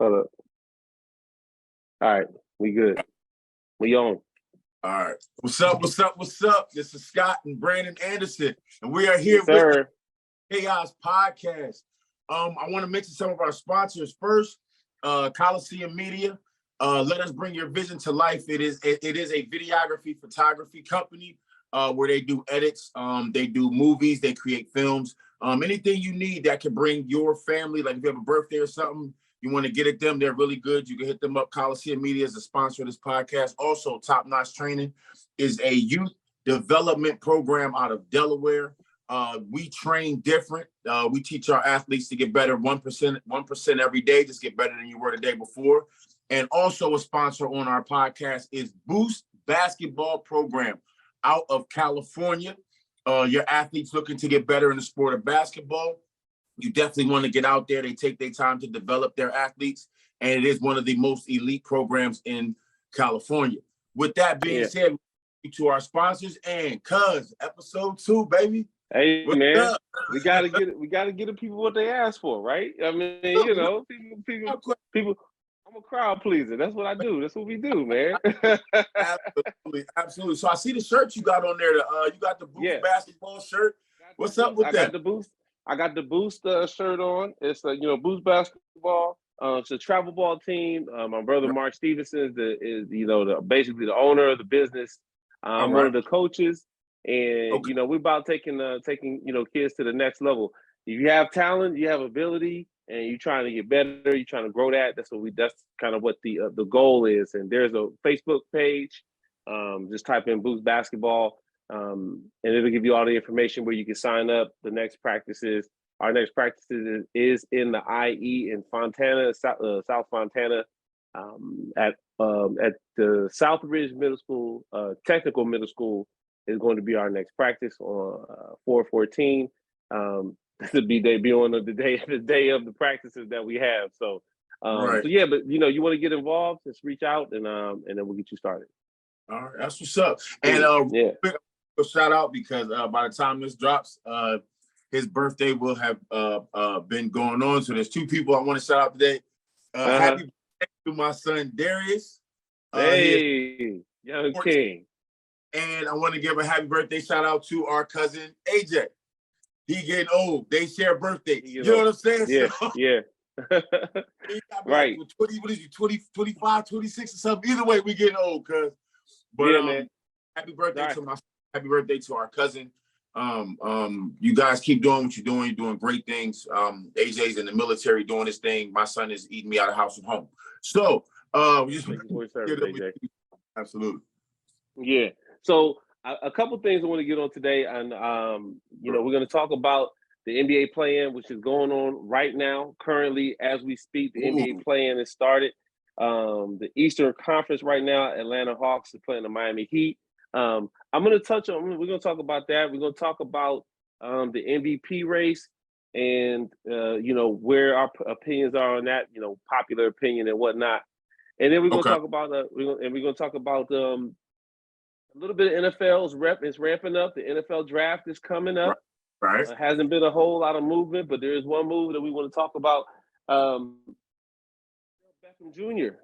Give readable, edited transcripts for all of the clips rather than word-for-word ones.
Hold up. All right, we good. We on. All right. What's up? This is Scott and Brandon Anderson, and we are here Yes, sir. with AOC Podcast. I want to mention some of our sponsors first. Coliseum Media. Let us bring your vision to life. It is a videography photography company where they do edits. They do movies. They create films. Anything you need that can bring your family, like if you have a birthday or something, you want to get at them, they're really good. You can hit them up. Coliseum Media is a sponsor of this podcast. Also, Top Notch Training is a youth development program out of Delaware. We train different. We teach our athletes to get better 1% every day, just get better than you were the day before. And also a sponsor on our podcast is Boost Basketball Program out of California. Your athletes looking to get better in the sport of basketball, you definitely want to get out there. They take their time to develop their athletes, and it is one of the most elite programs in California. With that being said, to our sponsors and cuz episode 2, baby. Hey, what's man, up? we gotta get the people what they ask for, right? I mean, you know, people. I'm a crowd pleaser. That's what I do. That's what we do, man. Absolutely. So I see the shirt you got on there. You got the Boost basketball shirt. What's up with that? I got the Boost shirt on. It's Boost basketball. It's a travel ball team. My brother Mark Stevenson is basically the owner of the business. I'm one of the coaches, and we're about taking kids to the next level. If you have talent, you have ability, and you're trying to get better, you're trying to grow that. That's kind of what the goal is. And there's a Facebook page. Just type in Boost basketball. And it'll give you all the information where you can sign up. The next practices, our next practices is in the IE in Fontana, South Fontana, at the Southridge Middle School, Technical Middle School is going to be our next practice on 4/14. This will be on the day of the practices that we have. So, but you want to get involved, just reach out and then we'll get you started. All right, that's what's up. And shout out because by the time this drops, his birthday will have been going on. So there's 2 people I want to shout out today. Happy birthday to my son Darius. Young king. And I want to give a happy birthday shout out to our cousin AJ. He getting old. They share birthdays. You know what I'm saying? Yeah. Right. 20, what is you, 20, 25, 26 or something? Either way, we getting old, cuz. But man. Happy birthday to my son. Happy birthday to our cousin. You guys keep doing what you're doing. You're doing great things. AJ's in the military doing his thing. My son is eating me out of house and home. So we just absolutely. Yeah. So a couple things I want to get on today, and we're going to talk about the NBA play-in, which is going on right now, currently as we speak. The NBA play-in has started. The Eastern Conference right now, Atlanta Hawks are playing the Miami Heat. We're going to talk about that. We're going to talk about the MVP race and where our opinions are on that, popular opinion and whatnot. And then we're going to talk about a little bit of NFL is ramping up. The NFL draft is coming up. Right. Hasn't been a whole lot of movement, but there is one move that we want to talk about. Beckham Jr.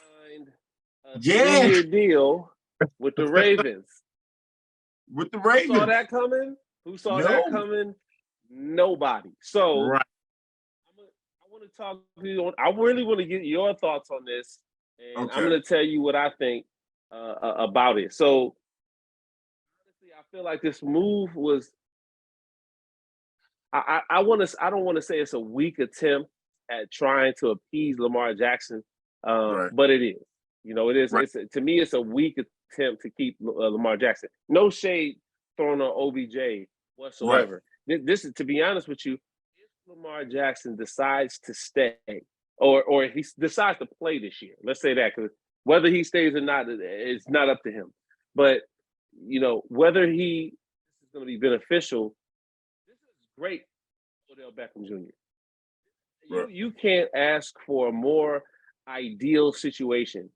signed a 3-year deal with the Ravens. With the Ravens. Who saw that coming? That coming? Nobody. So I want to talk to you. I really want to get your thoughts on this, and I'm going to tell you what I think about it. So honestly, I feel like this move was. I don't want to say it's a weak attempt at trying to appease Lamar Jackson, but it is. It is. Right. To me, it's a weak attempt to keep Lamar Jackson. No shade thrown on OBJ whatsoever. Right. This is, to be honest with you, if Lamar Jackson decides to stay or he decides to play this year, let's say that, because whether he stays or not, it's not up to him. But whether this is going to be beneficial. Great, Odell Beckham Jr. Right. You can't ask for a more ideal situation.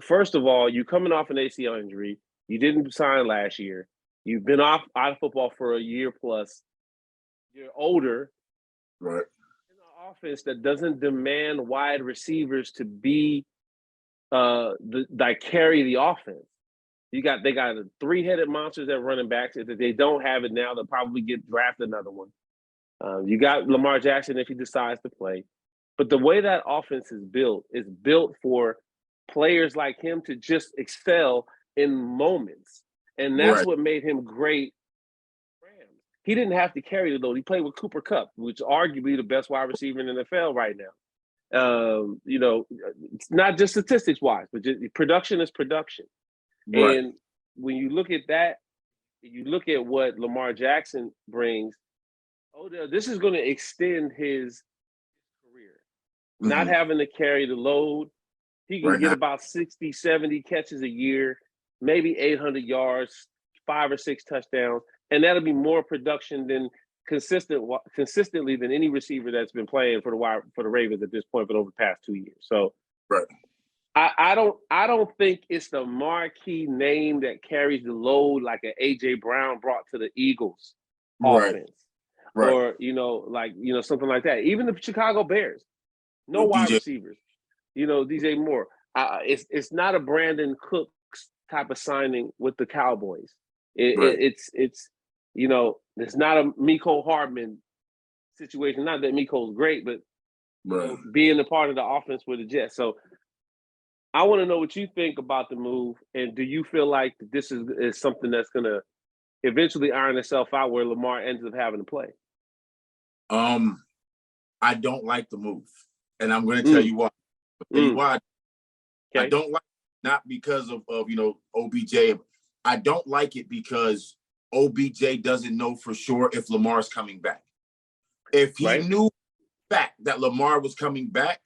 First of all, you're coming off an ACL injury. You didn't sign last year. You've been out of football for a year plus. You're older. Right. And the offense that doesn't demand wide receivers to be that carry the offense. They got a three-headed monsters at running backs. If they don't have it now, they'll probably get drafted another one. You got Lamar Jackson if he decides to play. But the way that offense is built for players like him to just excel in moments. And that's what made him great. He didn't have to carry the load. He played with Cooper Kupp, which is arguably the best wide receiver in the NFL right now. It's not just statistics-wise, but just, production is production. Right. And when you look at that, you look at what Lamar Jackson brings, Odell, this is going to extend his career. Mm-hmm. Not having to carry the load. He can get about 60, 70 catches a year, maybe 800 yards, 5 or 6 touchdowns. And that'll be more production than consistently than any receiver that's been playing for the Ravens at this point for over the past 2 years. So I don't think it's the marquee name that carries the load like an AJ Brown brought to the Eagles offense. Or, something like that. Even the Chicago Bears, no wide receivers. DJ Moore. It's not a Brandon Cooks type of signing with the Cowboys. It's not a Mecole Hardman situation. Not that Mecole's great, but being a part of the offense with the Jets. So I want to know what you think about the move, and do you feel like this is something that's going to eventually iron itself out where Lamar ends up having to play? I don't like the move, and I'm going to tell you why. Why. Okay. I don't like it, not because of OBJ. I don't like it because OBJ doesn't know for sure if Lamar's coming back. If he knew fact that Lamar was coming back,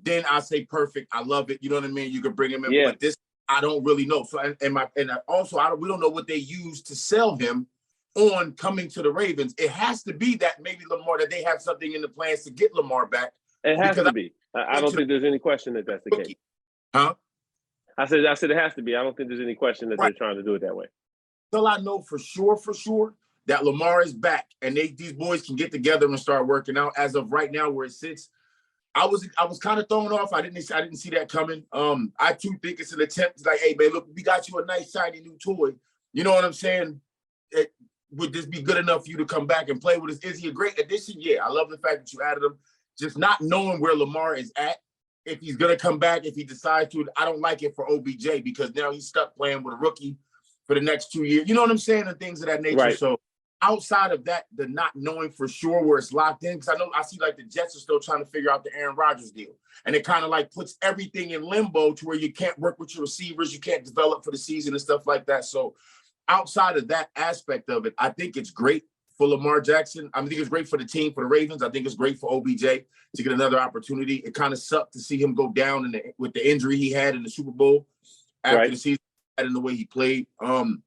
then I say perfect. I love it. You know what I mean? You could bring him in, but this I don't really know. So we don't know what they use to sell him on coming to the Ravens. It has to be that maybe Lamar, that they have something in the plans to get Lamar back. It has to be. I don't think there's any question that that's the case. Huh? I said it has to be. I don't think there's any question that they're trying to do it that way. Until I know for sure that Lamar is back and these boys can get together and start working out. As of right now, where it sits, I was kind of thrown off. I didn't see that coming. I too think it's an attempt to like, hey man, look, we got you a nice shiny new toy. You know what I'm saying? Would this be good enough for you to come back and play with us? Is he a great addition? Yeah, I love the fact that you added him. Just not knowing where Lamar is at, if he's gonna come back, if he decides to, I don't like it for OBJ because now he's stuck playing with a rookie for the next 2 years. You know what I'm saying? And things of that nature. Right. So outside of that, the not knowing for sure where it's locked in, because I see like the Jets are still trying to figure out the Aaron Rodgers deal. And it kind of like puts everything in limbo to where you can't work with your receivers, you can't develop for the season and stuff like that. So outside of that aspect of it, I think it's great for Lamar Jackson. I think it's great for the team, for the Ravens. I think it's great for OBJ to get another opportunity. It kind of sucked to see him go down with the injury he had in the Super Bowl after the season and the way he played. Am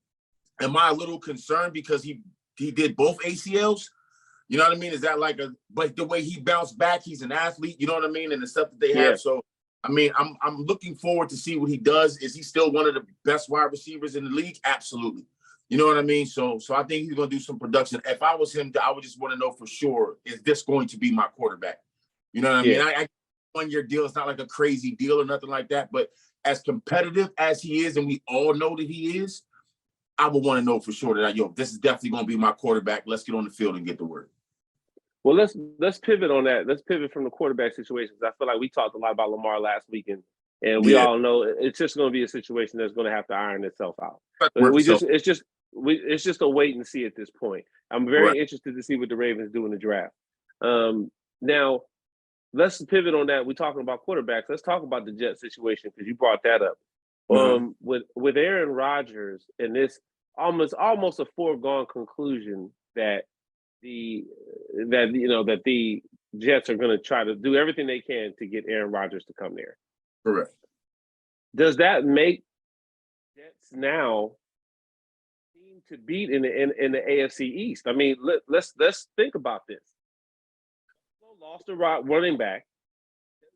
I a little concerned because he did both ACLs? You know what I mean? Is that but the way he bounced back, he's an athlete, you know what I mean? And the stuff that they have. So, I mean, I'm looking forward to see what he does. Is he still one of the best wide receivers in the league? Absolutely. You know what I mean? So I think he's going to do some production. If I was him, I would just want to know for sure, is this going to be my quarterback? You know what I mean? I 1-year deal. It's not like a crazy deal or nothing like that. But as competitive as he is, and we all know that he is, I would want to know for sure that, this is definitely going to be my quarterback. Let's get on the field and get to work. Well, let's pivot on that. Let's pivot from the quarterback situations. I feel like we talked a lot about Lamar last week, and we all know it's just going to be a situation that's going to have to iron itself out. But it's just a wait and see at this point. I'm very interested to see what the Ravens do in the draft. Now, let's pivot on that. We're talking about quarterbacks. Let's talk about the Jets situation because you brought that up. With Aaron Rodgers and this almost a foregone conclusion that the Jets are going to try to do everything they can to get Aaron Rodgers to come there. Correct. Does that make Jets now team to beat in the AFC East? I mean, let's think about this. Lost a running back.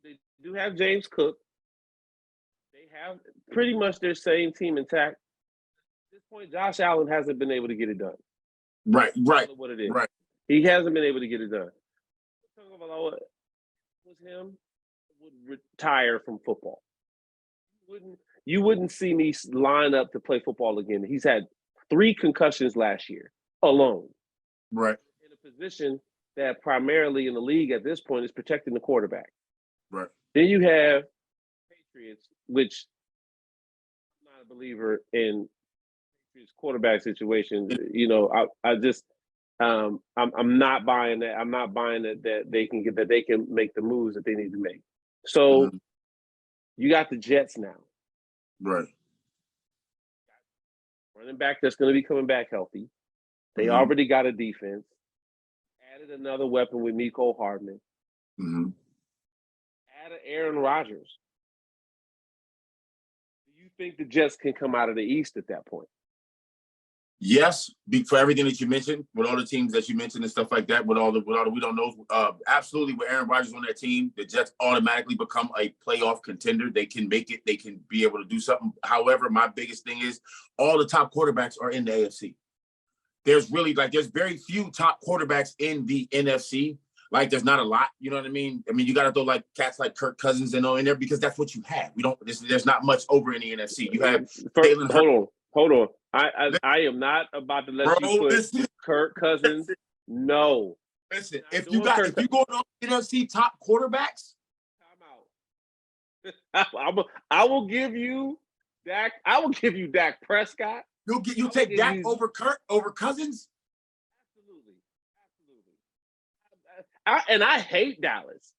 They do have James Cook. They have pretty much their same team intact. At this point, Josh Allen hasn't been able to get it done. Right. What it is. Right. He hasn't been able to get it done. him, would retire from football. You wouldn't see me line up to play football again. He's had 3 concussions last year alone. Right. In a position that primarily in the league at this point is protecting the quarterback. Right. Then you have Patriots, which I'm not a believer in Patriots quarterback situation. You know, I just I'm not buying that. I'm not buying that they can make the moves that they need to make. So you got the Jets now. Right. Running back that's going to be coming back healthy. They already got a defense. Added another weapon with Mecole Hardman. Added Aaron Rodgers. Do you think the Jets can come out of the East at that point? Yes, for everything that you mentioned, with all the teams that you mentioned and stuff like that, with all the we don't know, absolutely. With Aaron Rodgers on that team, the Jets automatically become a playoff contender. They can make it. They can be able to do something. However, my biggest thing is all the top quarterbacks are in the AFC. There's very few top quarterbacks in the NFC. Like, there's not a lot. You know what I mean? I mean, you got to throw like cats like Kirk Cousins and all in there because that's what you have. There's not much over in the NFC. You have Hold on. I am not about to let you put Kirk Cousins. No. Listen, if you go to NFC top quarterbacks, time out. I will give you Dak. I will give you Dak Prescott. You take Dak over Cousins? Absolutely. I hate Dallas.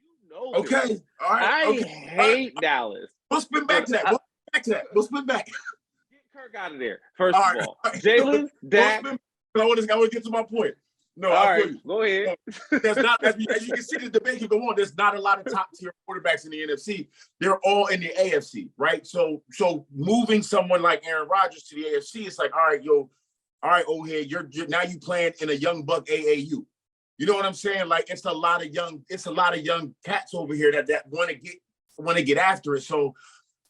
You know. Okay. This. All right. I hate Dallas. We'll spin back to that. We'll spin back. Get Kirk out of there. First of all, Jalen, Dak. I want to get to my point. No, all right, go ahead. There's not, as you can see, the debate can go on. There's not a lot of top tier quarterbacks in the NFC. They're all in the AFC, right? So moving someone like Aaron Rodgers to the AFC, it's like, all right, old head, you're now you playing in a young buck AAU. You know what I'm saying? Like, it's a lot of young cats over here that want to get after it. So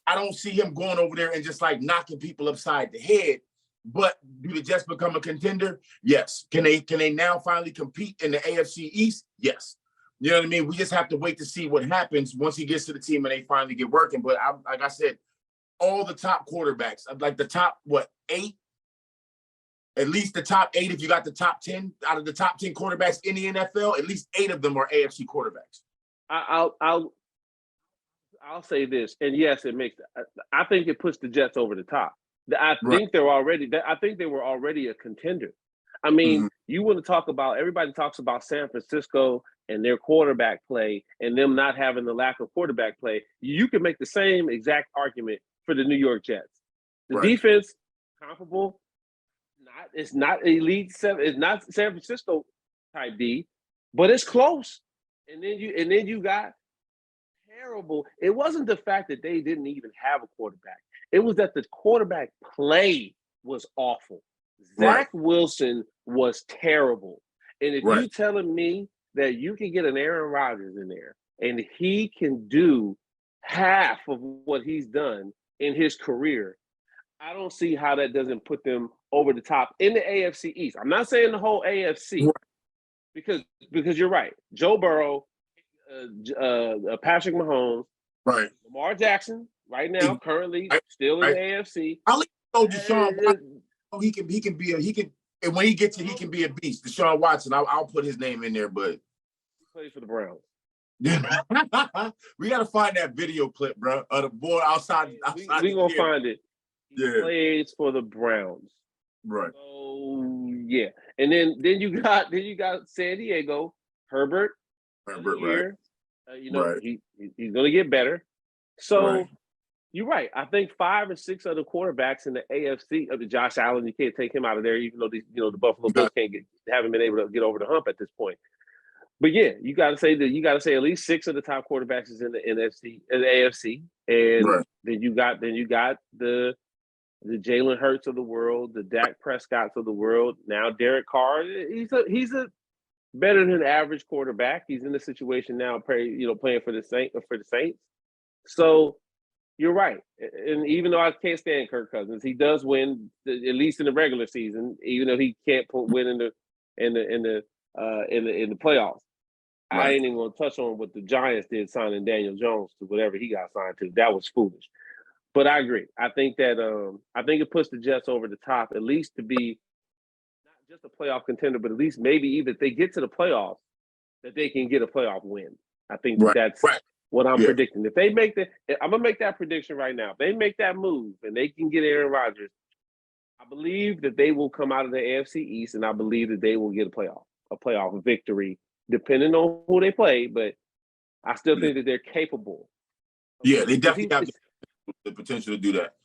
I don't see him going over there and just like knocking people upside the head. But do the Jets become a contender? Yes. Can they now finally compete in the AFC East? Yes. You know what I mean? We just have to wait to see what happens once he gets to the team and they finally get working. But like I said, all the top quarterbacks, like the top 8, at least the top 8. If you got the top 10 out of the top 10 quarterbacks in the NFL, at least 8 of them are AFC quarterbacks. I'll say this, and yes, it makes. I think it puts the Jets over the top. I think they were already a contender. I mean, you want to talk about, everybody talks about San Francisco and their quarterback play and them not having the lack of quarterback play. You can make the same exact argument for the New York Jets. The defense, comparable, it's not elite, it's not San Francisco type D, but it's close. And then you got terrible. It wasn't the fact that they didn't even have a quarterback. It was that the quarterback play was awful. Zach Wilson was terrible. And if you're telling me that you can get an Aaron Rodgers in there and he can do half of what he's done in his career, I don't see how that doesn't put them over the top in the AFC East. I'm not saying the whole AFC because you're right. Joe Burrow, Patrick Mahomes, Lamar Jackson, right now, currently still in the AFC. I'll let you know Deshaun Watson. And when he gets it, he can be a beast. Deshaun Watson, I'll put his name in there, but he plays for the Browns. We gotta find that video clip, bro. Of the boy outside. We gonna find it. He plays for the Browns. Right. So yeah. And then you got San Diego, Herbert. Right. He's gonna get better. So you're right. I think 5 or 6 other quarterbacks in the AFC. Josh Allen, you can't take him out of there, even though the Buffalo Bills haven't been able to get over the hump at this point. But yeah, you got to say at least 6 of the top quarterbacks is in the AFC, and then you got the Jalen Hurts of the world, the Dak Prescotts of the world. Now Derek Carr, he's a better than average quarterback. He's in the situation now, playing for the Saints. So you're right, and even though I can't stand Kirk Cousins, he does win at least in the regular season, even though he can't win in the playoffs. I ain't even gonna touch on what the Giants did signing Daniel Jones to whatever he got signed to. That was foolish. But I agree. I think that I think it puts the Jets over the top, at least to be not just a playoff contender, but at least maybe even if they get to the playoffs, that they can get a playoff win. I think that's what I'm predicting. If they make I'm gonna make that prediction right now. If they make that move and they can get Aaron Rodgers, I believe that they will come out of the AFC East, and I believe that they will get a playoff victory, depending on who they play. But I still think that they're capable. Yeah, they definitely have the potential to do that.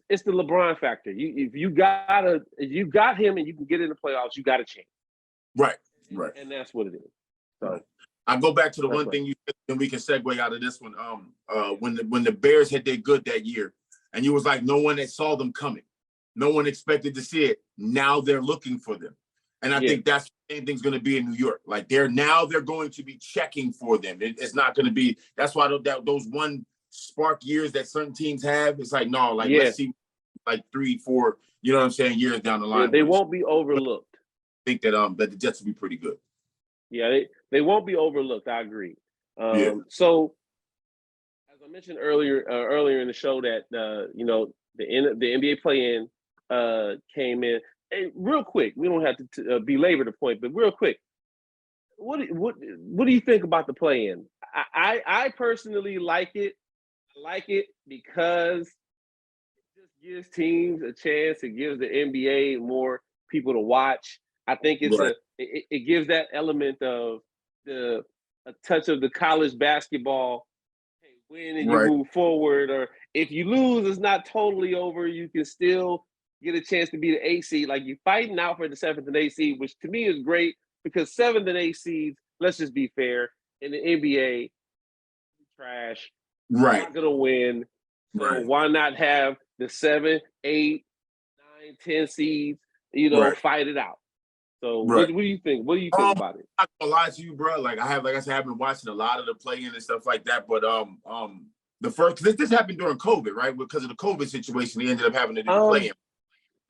It's the LeBron factor. If you got him and you can get in the playoffs, you got a chance. Right. And that's what it is. So I go back to the one thing you said, and we can segue out of this one. When the Bears had did good that year, and you was like, no one that saw them coming, no one expected to see it. Now they're looking for them, and I think that's the same thing's going to be in New York. Like they're going to be checking for them. It's not going to be. That's why those one spark years that certain teams have. It's like no, like let's see, like 3, 4. You know what I'm saying? Years down the line, they won't be overlooked. I think that the Jets will be pretty good. Yeah, they won't be overlooked. I agree. So, as I mentioned earlier in the show, that the NBA play-in came in. Hey, real quick, we don't have to belabor the point, but real quick, what do you think about the play-in? I personally like it. I like it because it just gives teams a chance. It gives the NBA more people to watch. I think it gives that element of a touch of the college basketball. Hey, win and you move forward, or if you lose, it's not totally over. You can still get a chance to be the 8th seed. Like you're fighting out for the 7th and 8th seed, which to me is great because 7th and 8th seeds, let's just be fair, in the NBA, trash. Right. Not gonna win. So why not have the 7, 8, 9, 10 seeds, fight it out? So what do you think? What do you think about it? I'm not gonna lie to you, bro. Like I said, I've been watching a lot of the play-in and stuff like that. But the first this happened during COVID, right? Because of the COVID situation, they ended up having to do the play-in.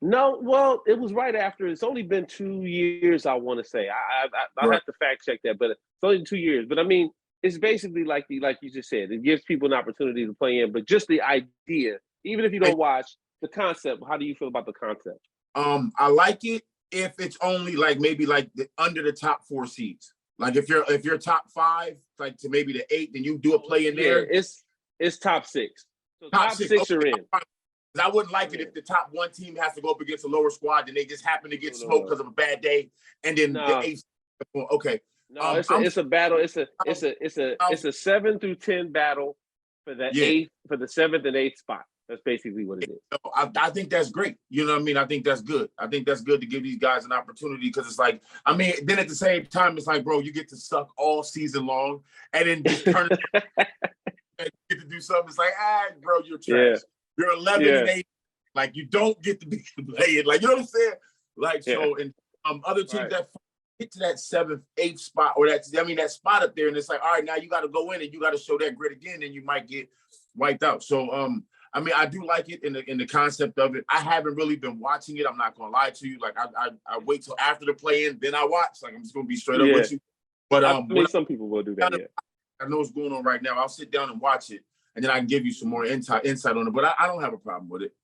No, well, it was right after. It's only been 2 years, I want to say. I have to fact check that, but it's only 2 years. But I mean, it's basically like you just said. It gives people an opportunity to play in, but just the idea, even if you don't watch the concept. How do you feel about the concept? I like it. If it's only maybe under the top 4 seeds, like if you're top 5, like to maybe the 8, then you do a play in there. It's top 6. So top 6 are in. I wouldn't like it if the top 1 team has to go up against a lower squad, and they just happen to get smoked because of a bad day, and then the 8th. Okay. No, it's a battle. It's a 7 through 10 battle for the 8th, for the 7th and 8th spot. That's basically what it is. I think that's great. You know what I mean? I think that's good. I think that's good to give these guys an opportunity because it's like, I mean, then at the same time, it's like, bro, you get to suck all season long and then just turn it and get to do something. It's like, bro, you're trash. Yeah. You're 11 and 8. Like, you don't get to be playing. Like, you know what I'm saying? Like, so, and other teams that get to that 7th, 8th spot, or that spot up there, and it's like, all right, now you got to go in and you got to show that grit again, and you might get wiped out. So, I mean, I do like it in the concept of it. I haven't really been watching it. I'm not gonna lie to you. Like I wait till after the play-in, then I watch. Like I'm just gonna be straight up with you. But some people will do that. I know what's going on right now. I'll sit down and watch it, and then I can give you some more insight on it. But I don't have a problem with it.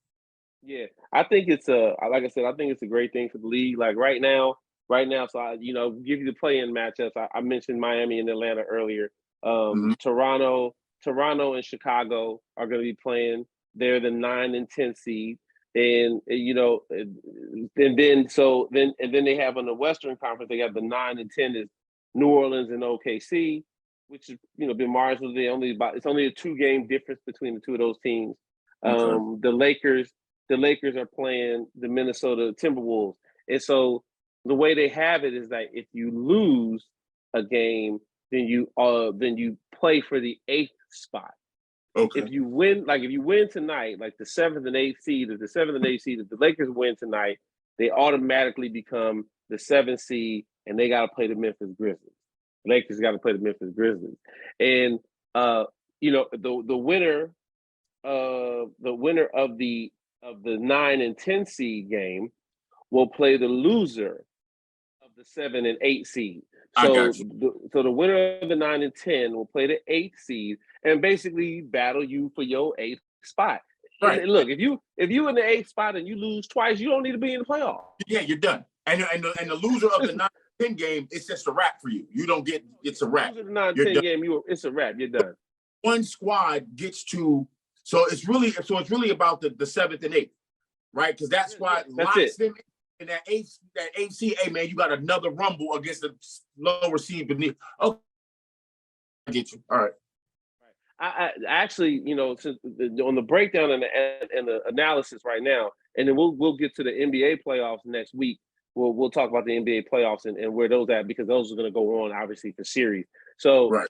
Yeah, I think it's like I said, I think it's a great thing for the league. Like right now. So I give you the play-in matchups. I mentioned Miami and Atlanta earlier. Toronto and Chicago are going to be playing. They're the 9 and 10 seed, and then they have on the Western Conference. They have the 9 and 10 is New Orleans and OKC, which is been marginally it's only a 2-game difference between the two of those teams. Okay. The Lakers are playing the Minnesota Timberwolves, and so the way they have it is that if you lose a game, then you play for the 8th spot. Okay. If you win tonight, like the 7th and 8th seed, if the Lakers win tonight, they automatically become the 7th seed, and they got to play the Memphis Grizzlies. Lakers got to play the Memphis Grizzlies, and the winner of the 9 and 10 seed game will play the loser of the 7 and 8 seed. I got you. So the winner of the 9 and 10 will play the 8th seed and basically battle you for your 8th spot. Right. And look, if you in the 8th spot and you lose twice, you don't need to be in the playoff. Yeah, you're done. And the loser of the 9-10 game, it's just a wrap for you. You don't get, it's a wrap. Loser of the 9-10 game, it's a wrap. You're done. One squad gets to, so it's really about the 7th and 8th, right? Because that squad locks them in that 8th seed. Hey man, you got another rumble against the lower seed beneath. Okay, I get you. All right. I actually, since on the breakdown and the analysis right now, and then we'll get to the NBA playoffs next week. We'll talk about the NBA playoffs and where those at, because those are going to go on obviously for series. So right.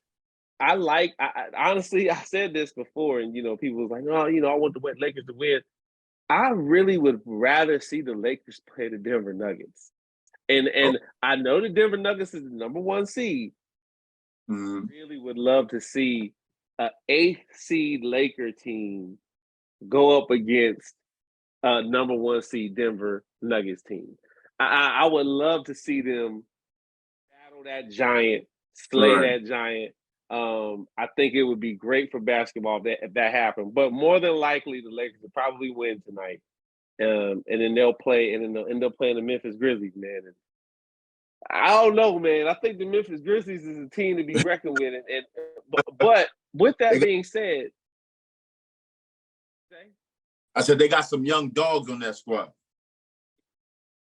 I honestly, I said this before, and people was like, oh, I want the Lakers to win. I really would rather see the Lakers play the Denver Nuggets, and I know the Denver Nuggets is the number 1 seed. Mm-hmm. I really would love to see an 8th seed Laker team go up against a number 1 seed Denver Nuggets team. I would love to see them battle that giant, slay that giant. I think it would be great for basketball if that happened. But more than likely, the Lakers will probably win tonight, and then they'll end up playing the Memphis Grizzlies, man. And I don't know, man. I think the Memphis Grizzlies is a team to be reckoned with. But with that being said, I said they got some young dogs on that squad.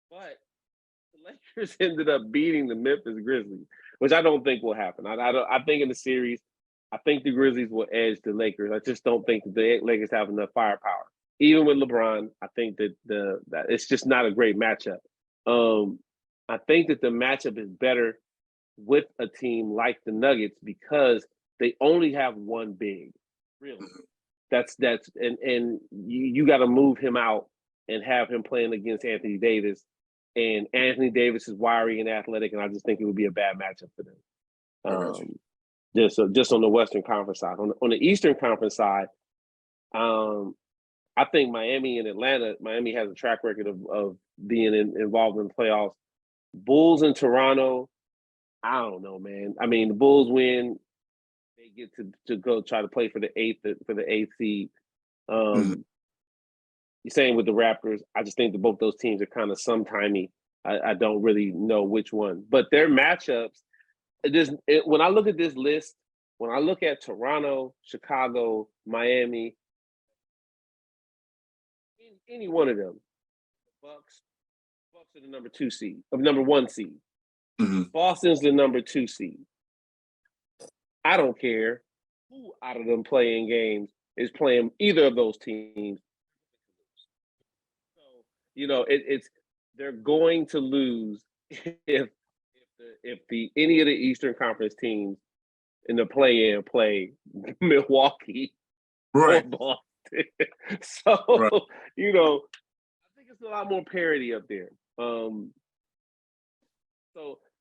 But the Lakers ended up beating the Memphis Grizzlies, which I don't think will happen. I think in the series, I think the Grizzlies will edge the Lakers. I just don't think that the Lakers have enough firepower. Even with LeBron, I think that that it's just not a great matchup. I think that the matchup is better with a team like the Nuggets because they only have one big. Really. That's and you got to move him out and have him playing against Anthony Davis. And Anthony Davis is wiry and athletic, and I just think it would be a bad matchup for them. Just on the Western Conference side. On the Eastern Conference side, I think Miami and Atlanta. Miami has a track record of being involved in the playoffs. Bulls and Toronto, I don't know, man. I mean, the Bulls win, they get to go try to play for the eighth seed. Same with the Raptors. I just think that both those teams are kind of sometimey. I don't really know which one, but their matchups. When I look at this list, when I look at Toronto, Chicago, Miami, any one of them, the Bucks are the number 1 seed. Mm-hmm. Boston's the number 2 seed. I don't care who out of them playing games is playing either of those teams. So, they're going to lose if any of the Eastern Conference teams in the play-in play Milwaukee or Boston. So, I think it's a lot more parity up there. So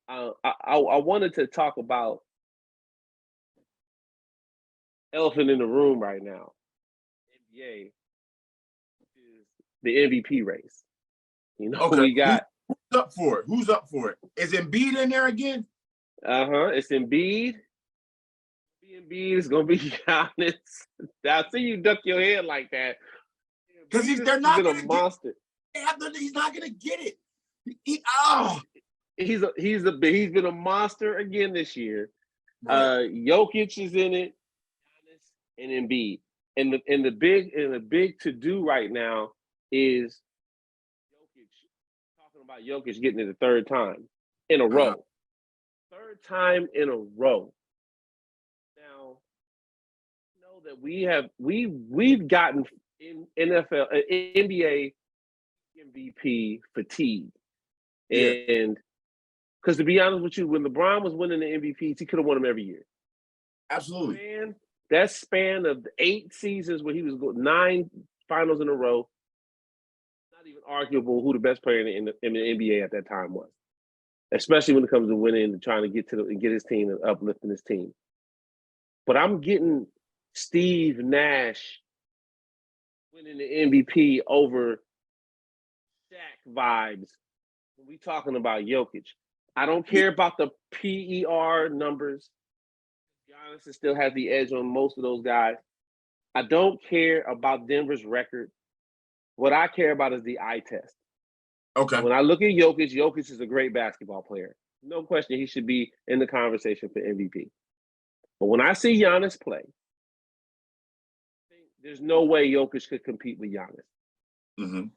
I wanted to talk about elephant in the room right now. NBA is the MVP race. We got who's up for it? Who's up for it? Is Embiid in there again? It's Embiid. Embiid is gonna be Giannis. I see you duck your head like that. Because they're not gonna a monster. He's not gonna get it. He's been a monster again this year. Right. Jokic is in it, and Embiid. And the big to do right now is Jokic getting it the third time in a row. Third time in a row. Now, that we've gotten in NFL, NBA MVP fatigue. And because to be honest with you, when LeBron was winning the MVPs, he could have won them every year. Absolutely. Man, that span of 8 seasons where he was 9 finals in a row, not even arguable who the best player in the NBA at that time was. Especially when it comes to winning and trying to get his team and uplifting his team. But I'm getting Steve Nash winning the MVP over Shaq vibes when we talking about Jokic. I don't care about the PER numbers. Giannis still has the edge on most of those guys. I don't care about Denver's record. What I care about is the eye test. Okay. When I look at Jokic, Jokic is a great basketball player. No question he should be in the conversation for MVP. But when I see Giannis play, there's no way Jokic could compete with Giannis. Mm-hmm.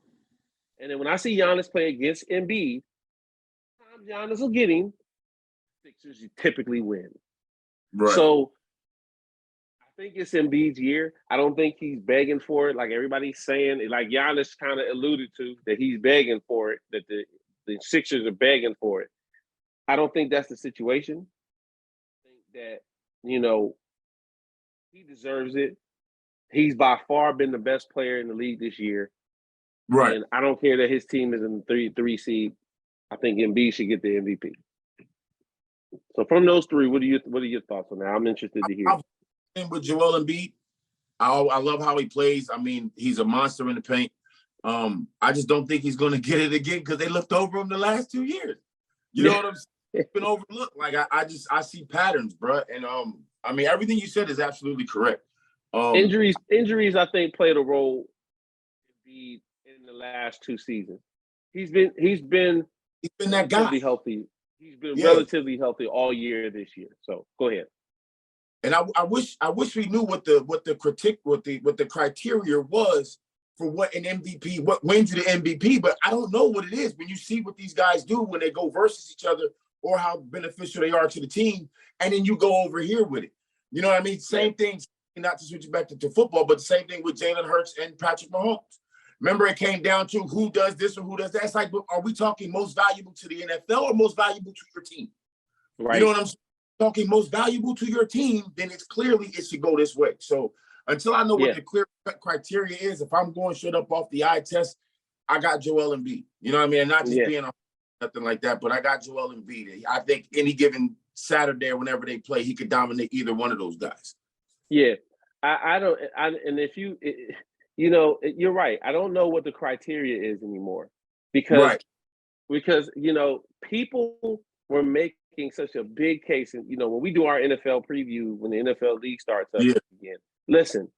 And then when I see Giannis play against Embiid, sometimes Giannis will get him. Sixers typically win. Right. So I think it's Embiid's year. I don't think he's begging for it like everybody's saying. Like Giannis kind of alluded to that he's begging for it, that the Sixers are begging for it. I don't think that's the situation. I think that, he deserves it. He's by far been the best player in the league this year. Right. And I don't care that his team is in the three seed. I think Embiid should get the MVP. So from those three, what are your thoughts on that? I'm interested to hear. I'm with Joel Embiid. I love how he plays. I mean, he's a monster in the paint. I just don't think he's going to get it again because they looked over him the last 2 years. You know what I'm saying? It's been overlooked. Like I see patterns, bro. And I mean, everything you said is absolutely correct. Injuries, I think, played a role in the last 2 seasons. He's been that guy. Healthy. He's been relatively healthy all year this year. So go ahead. And I wish we knew what the criteria was for what an MVP, what wins you the MVP. But I don't know what it is. When you see what these guys do when they go versus each other, or how beneficial they are to the team, and then you go over here with it. You know what I mean? Same thing. Not to switch it back to football, but the same thing with Jalen Hurts and Patrick Mahomes. Remember, it came down to who does this or who does that. It's like, are we talking most valuable to the NFL or most valuable to your team? Right. You know what I'm saying? Talking most valuable to your team, then it should go this way. So until I know what the clear criteria is, if I'm going straight up off the eye test, I got Joel Embiid. You know what I mean? And not just being nothing like that, but I got Joel Embiid. I think any given Saturday or whenever they play, he could dominate either one of those guys. Yeah, and if you're right. I don't know what the criteria is anymore because people were making such a big case. And, when we do our NFL preview, when the NFL league starts up again, listen,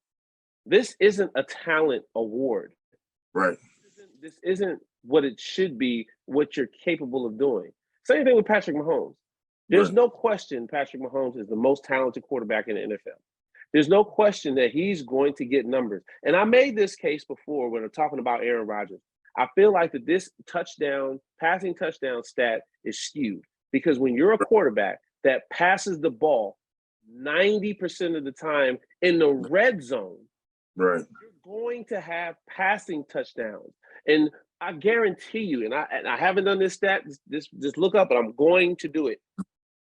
this isn't a talent award. Right. This isn't what it should be, what you're capable of doing. Same thing with Patrick Mahomes. There's no question Patrick Mahomes is the most talented quarterback in the NFL. There's no question that he's going to get numbers. And I made this case before when I'm talking about Aaron Rodgers. I feel like that this passing touchdown stat is skewed because when you're a quarterback that passes the ball 90% of the time in the red zone, you're going to have passing touchdowns. And I guarantee you, and I haven't done this stat, just look up, but I'm going to do it.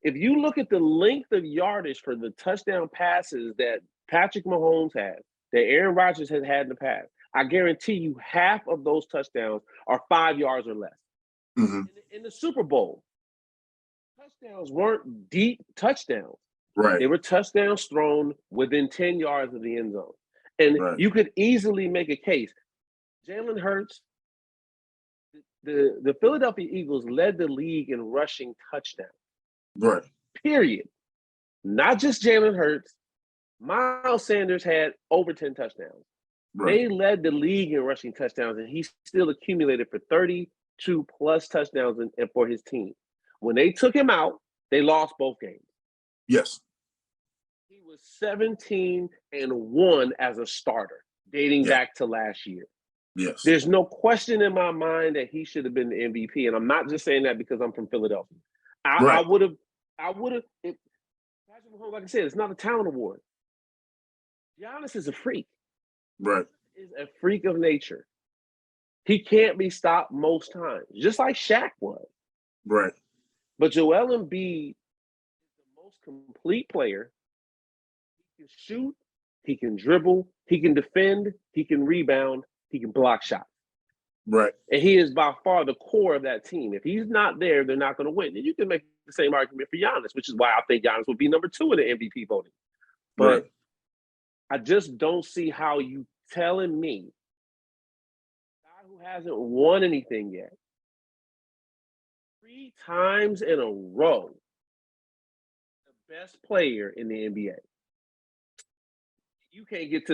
If you look at the length of yardage for the touchdown passes that Patrick Mahomes has, that Aaron Rodgers has had in the past, I guarantee you half of those touchdowns are 5 yards or less. Mm-hmm. In the Super Bowl, touchdowns weren't deep touchdowns. Right. They were touchdowns thrown within 10 yards of the end zone. And you could easily make a case. Jalen Hurts, the Philadelphia Eagles led the league in rushing touchdowns. Right. Period. Not just Jalen Hurts. Miles Sanders had over 10 touchdowns. Right. They led the league in rushing touchdowns, and he still accumulated for 32 plus touchdowns and for his team. When they took him out, they lost both games. Yes. He was 17-1 as a starter, dating back to last year. Yes. There's no question in my mind that he should have been the MVP, and I'm not just saying that because I'm from Philadelphia. I would have. Patrick Mahomes, like I said, it's not a talent award. Giannis is a freak. Right. Is a freak of nature. He can't be stopped most times, just like Shaq was. Right. But Joel Embiid is the most complete player. He can shoot, he can dribble, he can defend, he can rebound, he can block shots. Right. And he is by far the core of that team. If he's not there, they're not going to win. And you can make the same argument for Giannis, which is why I think Giannis would be number 2 in the MVP voting. But I just don't see how you telling me a guy who hasn't won anything yet, 3 times in a row, the best player in the NBA. You can't get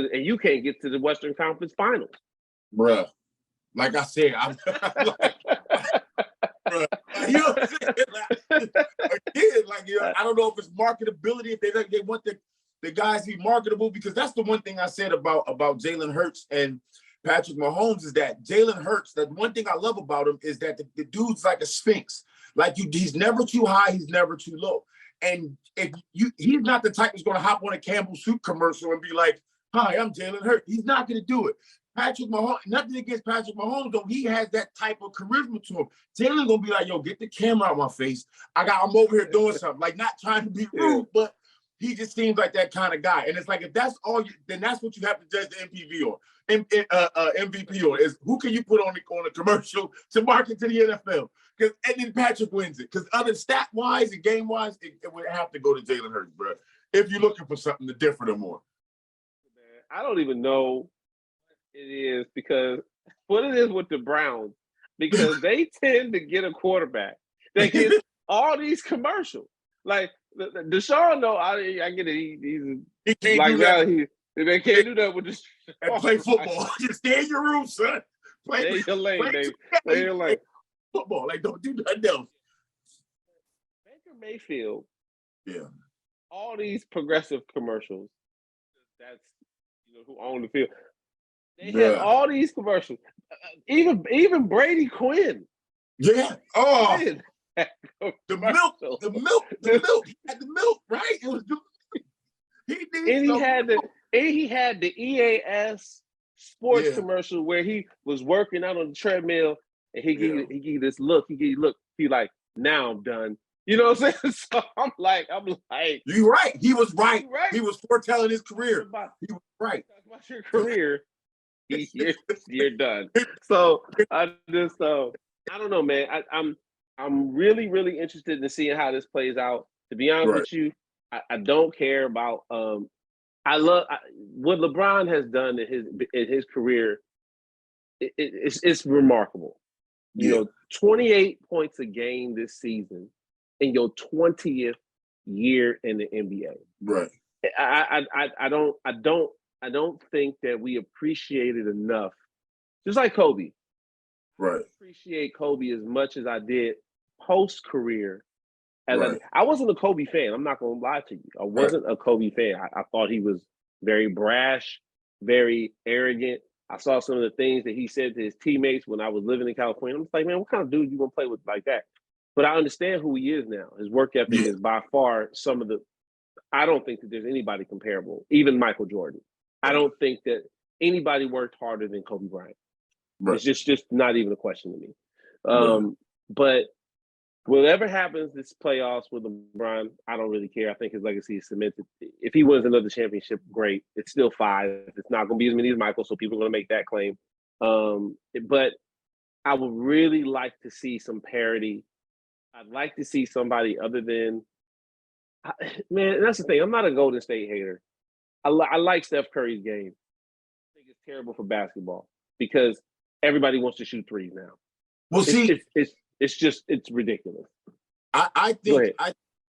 to the Western Conference Finals, bruh. Like I said, I'm like, bruh, you know what I'm saying? I don't know if it's marketability, if they want the guys to be marketable, because that's the one thing I said about Jalen Hurts and Patrick Mahomes is that Jalen Hurts, the one thing I love about him is that the dude's like a sphinx. Like he's never too high, he's never too low. And he's not the type that's going to hop on a Campbell Soup commercial and be like, "Hi, I'm Jalen Hurts." He's not going to do it. Patrick Mahomes, nothing against Patrick Mahomes, though, he has that type of charisma to him. Jalen gonna be like, "Yo, get the camera out my face. I'm over here doing something." Like, not trying to be rude, but he just seems like that kind of guy. And it's like, if that's all, then that's what you have to judge the MVP on. MVP on is who can you put on a commercial to market to the NFL? And then Patrick wins it. Because other stat wise and game wise, it would have to go to Jalen Hurts, bro. If you're looking for something different or more. I don't even know what it is, because what it is with the Browns, because they tend to get a quarterback that gets all these commercials. Like Deshaun, no, I get it. He can't like do that. They can't do that with this. And play football. Just stay in your room, son. Stay in your lane, Dave. Stay in your lane. Football, like, don't do nothing else. Baker Mayfield. Yeah. All these progressive commercials. That's who own the field. They had all these commercials. Even Brady Quinn. Yeah. Oh. Quinn. The milk. He had the milk, right? It was he had the EAS sports commercial where he was working out on the treadmill and he gave you this look. He like, "Now I'm done." You know what I'm saying? So I'm like, you're right. He was right. He was foretelling his career. He was right. About your career, you're done. So I just I don't know, man. I'm really, really interested in seeing how this plays out. To be honest with you, I don't care about I love what LeBron has done in his career. It's remarkable. You know, 28 points a game this season in your 20th year in the NBA. Right. I don't think that we appreciate it enough. Just like Kobe. Right. I appreciate Kobe as much as I did post-career. I wasn't a Kobe fan. I'm not going to lie to you. I wasn't a Kobe fan. I thought he was very brash, very arrogant. I saw some of the things that he said to his teammates when I was living in California. I'm just like, man, what kind of dude you going to play with like that? But I understand who he is now. His work ethic is by far I don't think that there's anybody comparable, even Michael Jordan. I don't think that anybody worked harder than Kobe Bryant. Right. It's just not even a question to me. But whatever happens this playoffs with LeBron, I don't really care. I think his legacy is cemented. If he wins another championship, great. It's still 5. It's not going to be as many as Michael, so people are going to make that claim. But I would really like to see some parity. I'd like to see somebody other than man. That's the thing. I'm not a Golden State hater. I like Steph Curry's game. I think it's terrible for basketball because everybody wants to shoot threes now. Well, it's ridiculous. I think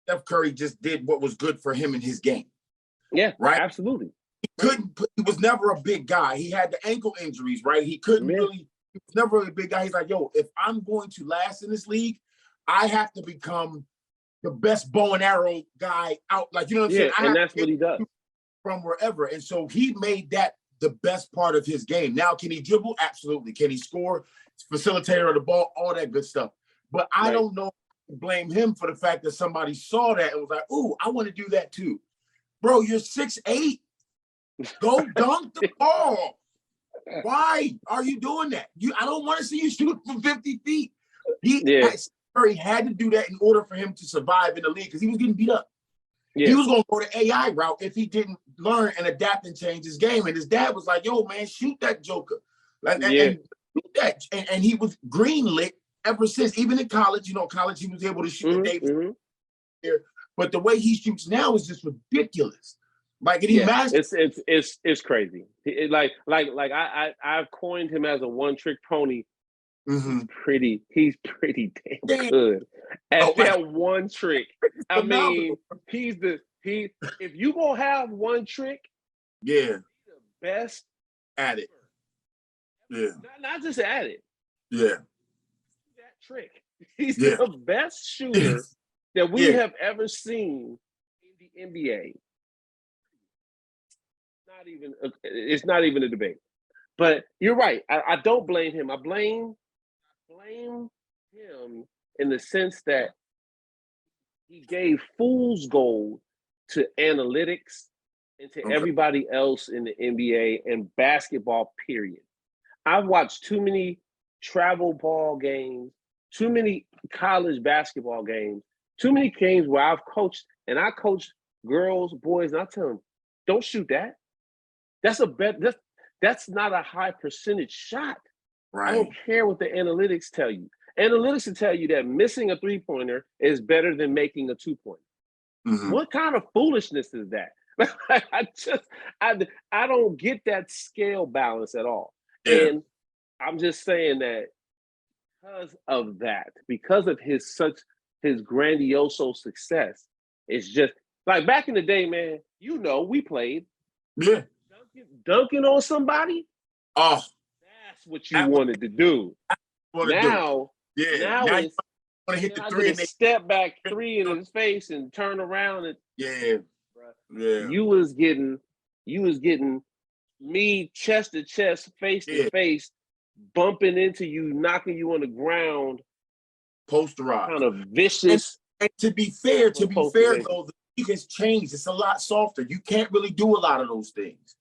Steph Curry just did what was good for him in his game. Yeah, right. Absolutely. He was never a big guy. He had the ankle injuries, right? He couldn't really. He was never really a big guy. He's like, yo, if I'm going to last in this league, I have to become the best bow and arrow guy out. Like, you know what I'm saying? And that's what he does from wherever. And so he made that the best part of his game. Now, can he dribble? Absolutely. Can he score? Facilitator of the ball, all that good stuff. But I don't know, blame him for the fact that somebody saw that and was like, ooh, I want to do that too. Bro, you're 6'8". Go dunk the ball. Why are you doing that? I don't want to see you shoot from 50 feet. Curry had to do that in order for him to survive in the league because he was getting beat up. Yeah. He was going to go the AI route if he didn't learn and adapt and change his game. And his dad was like, yo, man, shoot that joker. And he was greenlit ever since, even in college. You know, college, he was able to shoot But the way he shoots now is just ridiculous. Like, and he mastered. It's crazy. I've coined him as a one-trick pony He's pretty damn good at that one trick. I mean, if you gonna have one trick, yeah, he's the best at it. Yeah, not just at it. Yeah, that trick. He's the best shooter that we have ever seen in the NBA. It's not even a debate. But you're right. I don't blame him. I blame him in the sense that he gave fool's gold to analytics and to everybody else in the NBA and basketball, period. I've watched too many travel ball games, too many college basketball games, too many games where I've coached, and I coach girls, boys, and I tell them, don't shoot that. That's not a high percentage shot. Right. I don't care what the analytics tell you. Analytics will tell you that missing a three-pointer is better than making a two-pointer. What kind of foolishness is that? I don't get that scale balance at all. Yeah. And I'm just saying that because of his grandioso success, it's just like back in the day, man, we played. Yeah. Dunking on somebody? Oh. That's what you wanted to do. Now you want to hit the three and step back three in his face and turn around and you was getting me chest to chest, face to face, bumping into you, knocking you on the ground, posterized, kind of vicious. And to be fair, though, the league has changed. It's a lot softer. You can't really do a lot of those things.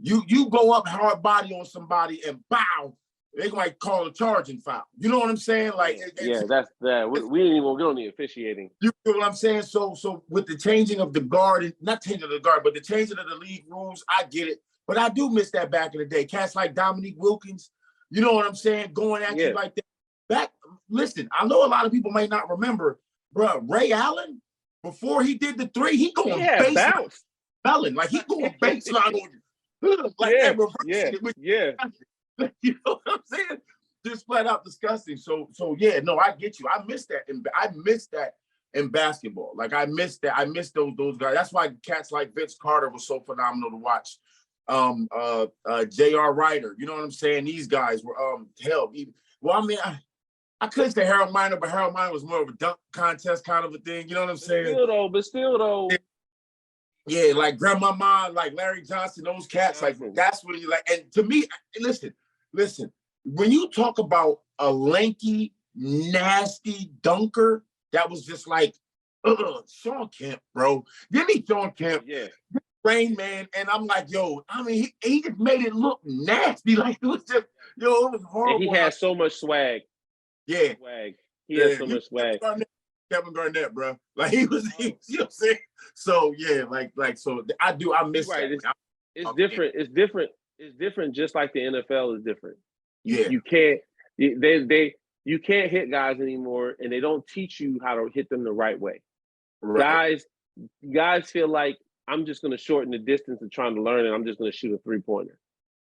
You go up hard body on somebody and bow, they might call a charging foul. You know what I'm saying? Like, that's that. We ain't even going to officiating. You know what I'm saying? So with the changing of the guard, not changing of the guard, but the changing of the league rules, I get it. But I do miss that back in the day. Cats like Dominique Wilkins, you know what I'm saying? Going at you like that. Listen, I know a lot of people may not remember, bro. Ray Allen, before he did the three, he going baseline. Like he going baseline on you. Like that reversing it with you know what I'm saying? Just flat out disgusting. So yeah, no, I get you. I miss that in basketball. Like I miss that. I miss those guys. That's why cats like Vince Carter was so phenomenal to watch. J.R. Ryder, you know what I'm saying? These guys were I couldn't say Harold Miner, but Harold Miner was more of a dunk contest kind of a thing. You know what I'm saying? Still though. Yeah, like Grandmama, like Larry Johnson, those cats, like that's what you like. And to me, listen, when you talk about a lanky, nasty dunker, that was just like, Sean Kemp, bro. Give me Sean Kemp. Yeah. Rain Man. And I'm like, yo, I mean, he just made it look nasty. Like it was just, it was horrible. And he had so much swag. Yeah. He had so much swag. Kevin Garnett, bro. Like he was, you know what I'm saying? So yeah, so I miss that. It's different. It's different just like the NFL is different. You can't hit guys anymore, and they don't teach you how to hit them the right way. Right. Guys feel like I'm just gonna shorten the distance and trying to learn, and I'm just gonna shoot a three-pointer.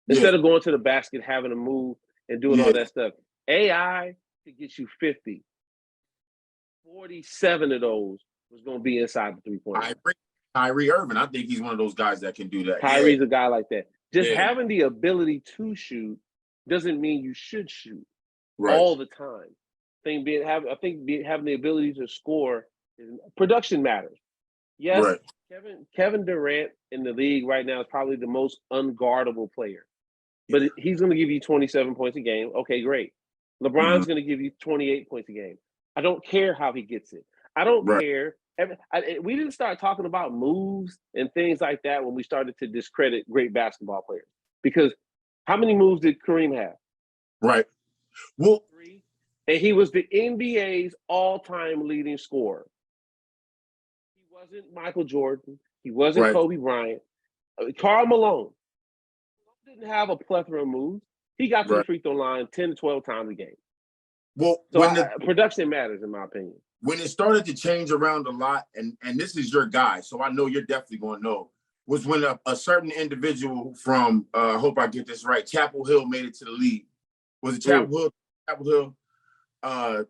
Instead of going to the basket, having to move and doing all that stuff. AI could get you 50. 47 of those was going to be inside the three-pointer. Kyrie Irving, I think he's one of those guys that can do that. Kyrie's a guy like that. Just having the ability to shoot doesn't mean you should shoot all the time. I think having the ability to score, production matters. Yes, Kevin Durant in the league right now is probably the most unguardable player. But he's going to give you 27 points a game. Okay, great. LeBron's going to give you 28 points a game. I don't care how he gets it. I don't care. We didn't start talking about moves and things like that when we started to discredit great basketball players. Because how many moves did Kareem have? Right. Well, 3. And he was the NBA's all-time leading scorer. He wasn't Michael Jordan. He wasn't Kobe Bryant. Karl Malone didn't have a plethora of moves. He got to the free throw line 10 to 12 times a game. Well, so production matters, in my opinion. When it started to change around a lot, and this is your guy, so I know you're definitely going to know, was when a certain individual from, I hope I get this right, Chapel Hill made it to the league. Was it Chapel Hill Capitol Hill,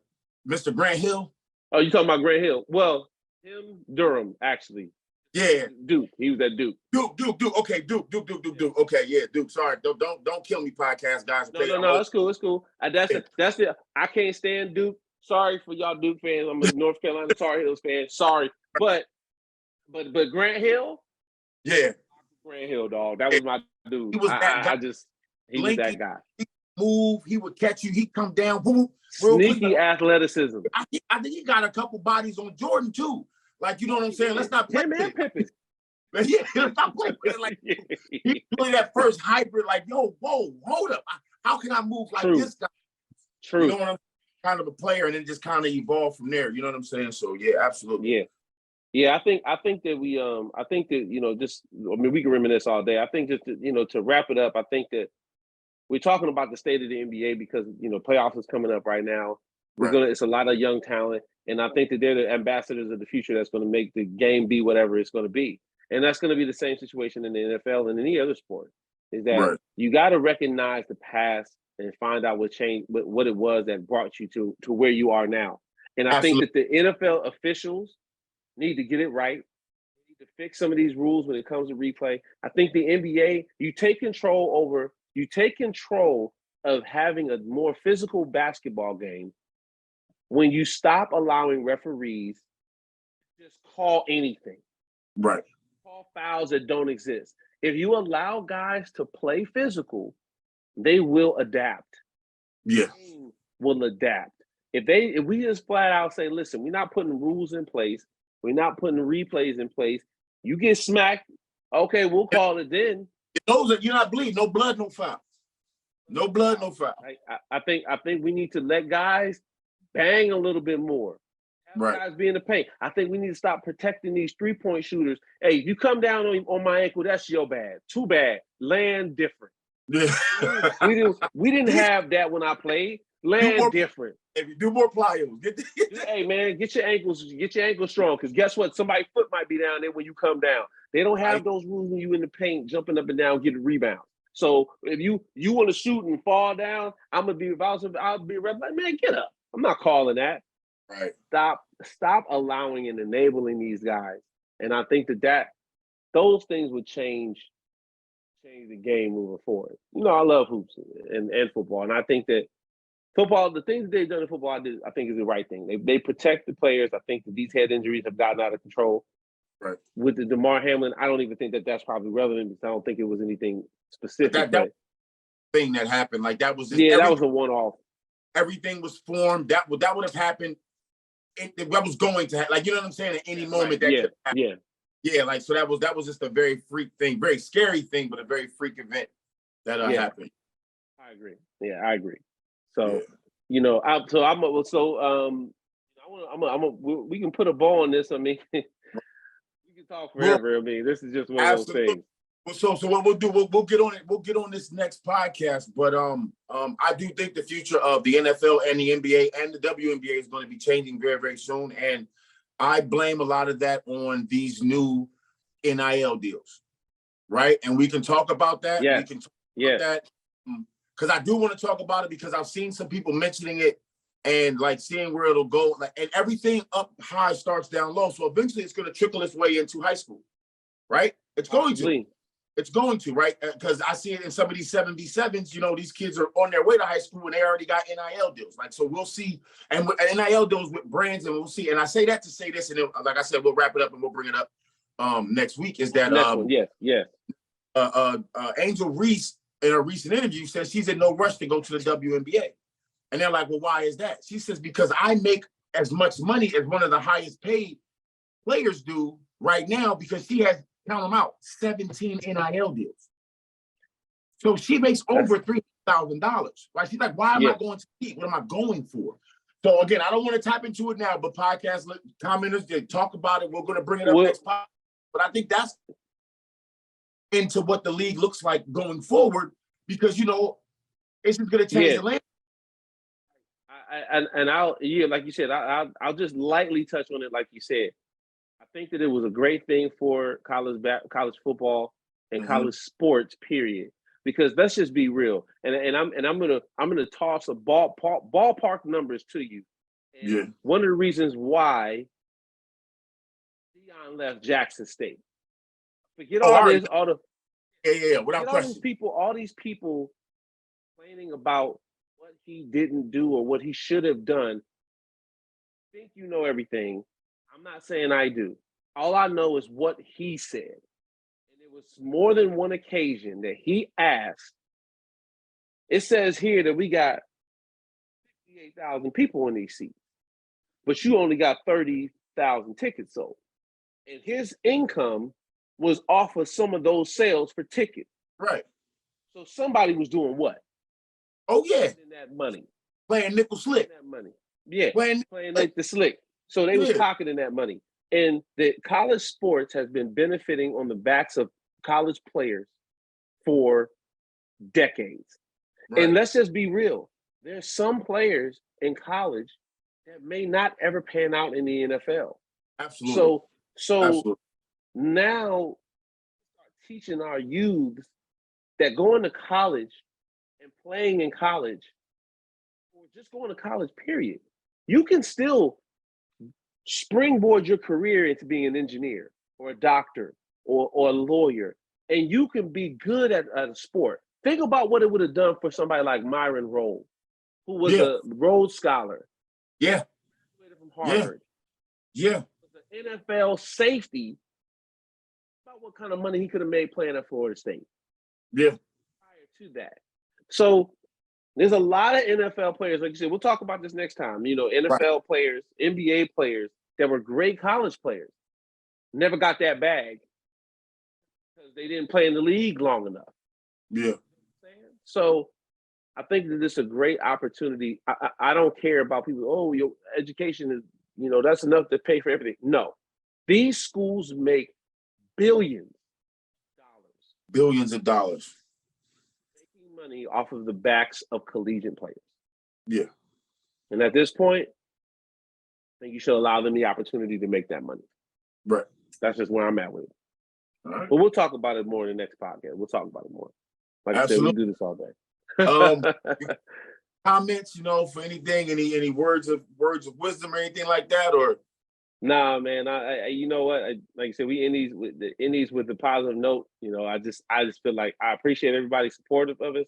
Mr. Grant Hill. Oh, you talking about Grant Hill? Well, him, Durham, actually. Yeah, Duke. He was at Duke. Duke. Okay, Duke. Okay, yeah, Duke. Sorry, don't kill me, podcast guys. Okay? No. That's cool. It's cool. That's it. I can't stand Duke. Sorry for y'all Duke fans. I'm a North Carolina Tar Heels fan. Sorry, but Grant Hill. Yeah, Grant Hill, dog. That was my dude. He was that guy. He was that guy. Move. He would catch you. He'd come down. Boom, Sneaky athleticism. I think he got a couple bodies on Jordan too. Like, you know what I'm saying? Let's not play with it. Pippen. Yeah, let's not play with it. Like, he really that first hybrid. Like, yo, whoa, hold up. How can I move like this guy? True. You know what I'm saying? Kind of a player, and then just kind of evolve from there. You know what I'm saying? So yeah, absolutely. Yeah. I think that we we can reminisce all day. I think just to wrap it up, I think that we're talking about the state of the NBA because playoffs is coming up right now. It's a lot of young talent, and I think that they're the ambassadors of the future that's going to make the game be whatever it's going to be. And that's going to be the same situation in the NFL and any other sport. Is that you got to recognize the past and find out what changed, what it was that brought you to where you are now. And I think that the NFL officials need to get it right. They need to fix some of these rules when it comes to replay. I think the NBA, you take control of having a more physical basketball game when you stop allowing referees to just call anything. Right. Call fouls that don't exist. If you allow guys to play physical, they will adapt. Yeah. They will adapt. If we just flat out say, listen, we're not putting rules in place, we're not putting replays in place, you get smacked, okay, we'll call it then. You're not bleeding, no blood, no foul. No blood, no foul. I think we need to let guys bang a little bit more. Have guys be in the paint. I think we need to stop protecting these 3-point shooters. Hey, you come down on my ankle, that's your bad. Too bad. Land different. Yeah. we didn't have that when I played. Land different. If you do more plyos. Hey man, get your ankles strong. Because guess what? Somebody's foot might be down there when you come down. They don't have those rules when you in the paint, jumping up and down, getting rebounds. So if you want to shoot and fall down, I'll be like, man, get up. I'm not calling that. Right. Stop allowing and enabling these guys. And I think that those things would change the game moving forward. I love hoops and football. And I think that football, the things that they've done in football, I think is the right thing. They protect the players. I think that these head injuries have gotten out of control. Right. With the DeMar Hamlin, I don't even think that that's probably relevant because I don't think it was anything specific. That thing that happened, like that was that was a one-off. Everything was formed. That would have happened. That was going to happen. Like, you know what I'm saying? At any moment that could happen. Yeah. Like, so that was just a very freak thing, very scary thing, but a very freak event that happened. I agree. Yeah, I agree. So, we can put a bow on this. I mean, we can talk forever. I mean, this is just one of those things. So what we'll do, we'll get on it. We'll get on this next podcast. But I do think the future of the NFL and the NBA and the WNBA is going to be changing very, very soon. And I blame a lot of that on these new NIL deals, right? And we can talk about that. Yeah. We can talk about that because I do want to talk about it because I've seen some people mentioning it and like seeing where it'll go. Like, and everything up high starts down low. So eventually, it's going to trickle its way into high school, right? It's going to. It's going to, right? Because I see it in some of these 7v7s, these kids are on their way to high school and they already got NIL deals. Like, so we'll see. And with NIL deals with brands, and we'll see. And I say that to say this, and then, like I said, we'll wrap it up and we'll bring it up next week, is that Angel Reese, in a recent interview, says she's in no rush to go to the WNBA. And they're like, well, why is that? She says, because I make as much money as one of the highest paid players do right now because she has, count them out, 17 NIL deals. So she makes over $3,000. Right? She's like, why am I going to eat? What am I going for? So again, I don't want to tap into it now, but podcast commenters, they talk about it. We're going to bring it up next podcast. But I think that's into what the league looks like going forward because, it's just going to change the landscape. I'll like you said, I'll just lightly touch on it, like you said. I think that it was a great thing for college football and college sports, period. because let's just be real. And I'm gonna toss a ballpark numbers to you. And one of the reasons why Deion left Jackson State. Forget all this, all the without question. All these people complaining about what he didn't do or what he should have done. I think you know everything. I'm not saying I do. All I know is what he said. And it was more than one occasion that he asked. It says here that we got 68,000 people in these seats, but you only got 30,000 tickets sold. And his income was off of some of those sales for tickets. Right. So somebody was doing what? Oh, yeah. That money. Playing nickel slick. That money. Yeah. Playing like the slick. So they was pocketing that money. And the college sports has been benefiting on the backs of college players for decades. Right. And let's just be real. There's some players in college that may not ever pan out in the NFL. Absolutely. So Absolutely. Now teaching our youth that going to college and playing in college, or just going to college, period, you can still springboard your career into being an engineer or a doctor or a lawyer, and you can be good at a sport. Think about what it would have done for somebody like Myron Rolle, who was a Rhodes Scholar. Yeah. From Harvard. Yeah. The NFL safety. About what kind of money he could have made playing at Florida State. Yeah. Prior to that. So there's a lot of NFL players, like you said, we'll talk about this next time. You know, NFL players, NBA players that were great college players, never got that bag because they didn't play in the league long enough. Yeah. So I think that this is a great opportunity. I don't care about people, oh, your education is, you know, that's enough to pay for everything. No. These schools make billions of dollars. Making money off of the backs of collegiate players. Yeah. And at this point, I think you should allow them the opportunity to make that money. Right. That's just where I'm at with it. All right. But we'll talk about it more in the next podcast. We'll talk about it more. Like Absolutely. I said, we do this all day. Comments, you know, for anything, any words of wisdom or anything like that, or? Nah, man. I you know what? Like I said, we end these with a positive note. You know, I just feel like I appreciate everybody supportive of us.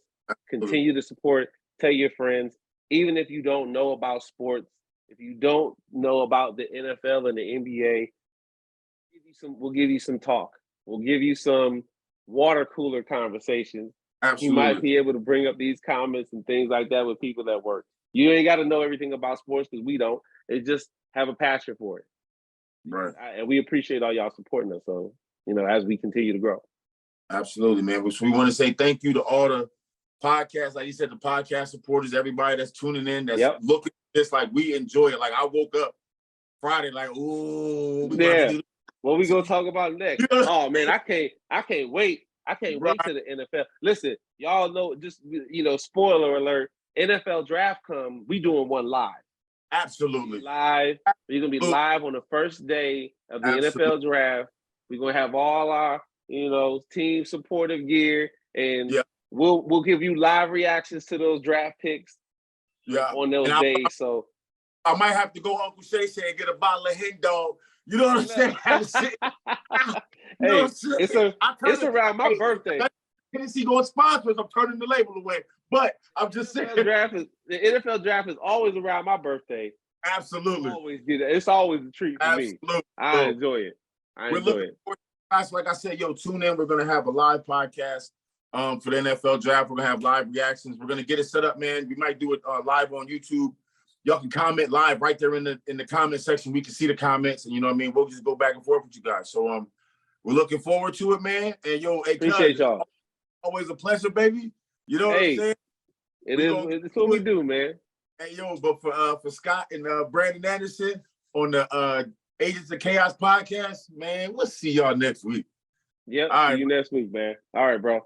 Continue to support. Tell your friends, even if you don't know about sports, if you don't know about the NFL and the NBA, we'll give you some talk. We'll give you some water cooler conversations. Absolutely. You might be able to bring up these comments and things like that with people that work. You ain't got to know everything about sports because we don't. It's just have a passion for it. Right. And we appreciate all y'all supporting us. So, you know, as we continue to grow. Absolutely, man. So we want to say thank you to all the podcasts, like you said, the podcast supporters, everybody that's tuning in, that's looking at this like we enjoy it. Like I woke up Friday like, ooh, what we gonna talk about next? Oh man, I can't wait. I can't wait to the NFL. Listen, y'all know, just, you know, spoiler alert, NFL draft come, we doing one live. Absolutely. Live. We're going to be live on the first day of the NFL draft. We're going to have all our, you know, team supportive gear, and we'll give you live reactions to those draft picks on those days. So I might have to go Uncle Shay and get a bottle of hen dog. You know what I'm saying? Hey, it's around my birthday. Tennessee going sponsors. I'm turning the label away. But I'm just saying. The NFL draft is always around my birthday. Absolutely. Always do that. It's always a treat for me. I enjoy it. Guys, like I said, tune in. We're going to have a live podcast for the NFL draft. We're going to have live reactions. We're going to get it set up, man. We might do it live on YouTube. Y'all can comment live right there in the comment section. We can see the comments, and you know what I mean? We'll just go back and forth with you guys. So we're looking forward to it, man. And appreciate y'all. Always a pleasure, baby. You know what I'm saying? It's what we do, man. Hey, but for Scott and Brandon Anderson on the Agents of Chaos podcast, man, we'll see y'all next week. Yep. See you next week, man. All right, bro.